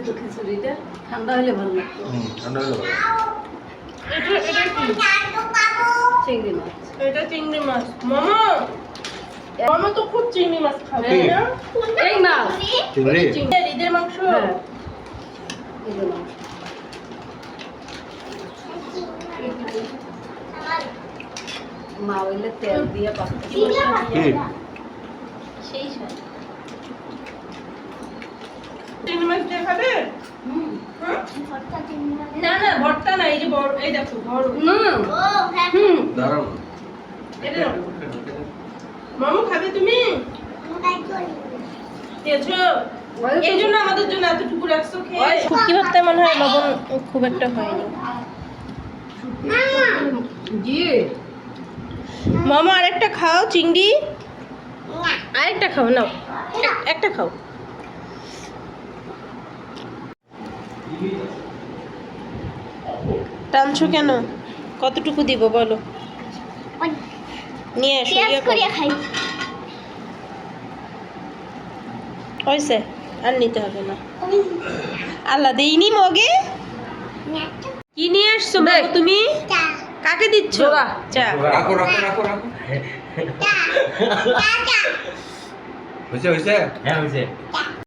তো খিচুড়িটা ঠান্ডা হলে ভালো লাগতো। ঠান্ডা হলে ভালো। এটা কি? চিংড়ি মাছ। এটা চিংড়ি মাছ। মামা মামা তো খুব চিংড়ি মাছ খাবে হ্যাঁ। না? এই মাছ। চিংড়ি? চিংড়ি ঈদের মাংস। হ্যাঁ। এই যে মাছ। মা হইলে তেল দিয়ে পাস্তা কি? সেই স্বাদ। চিংড়ি মাছ দিয়ে খাবে? হুম। হ্যাঁ? না না ভর্তা না, এই যে বড়, এই দেখো বড়। হুম। দাঁড়াও না। এটা নাও। মামু খাবে তুমি? খেয়েছো? এই জন্য আমাদের জন্য এতটুকু রাখছো খেয়ে। শুটকি ভর্তায় মনে হয় লবণ খুব একটা হয়নি। জি। মামা আরেকটা খাও চিংড়ি। আরেকটা খাও নাও, একটা খাও। টানছো কেন? কতটুকু দিব বলো? নিয়ে এসো, ইয়ে করো। হয়েছে, আর নিতে হবে না। আল্লাহ দেইনি মগে। কি নিয়ে আসছো বাবু তুমি? কাকে দিচ্ছ? জোড়া। চা। রাখো রাখো রাখো রাখো। হয়েছে হয়েছে? হ্যাঁ হয়েছে।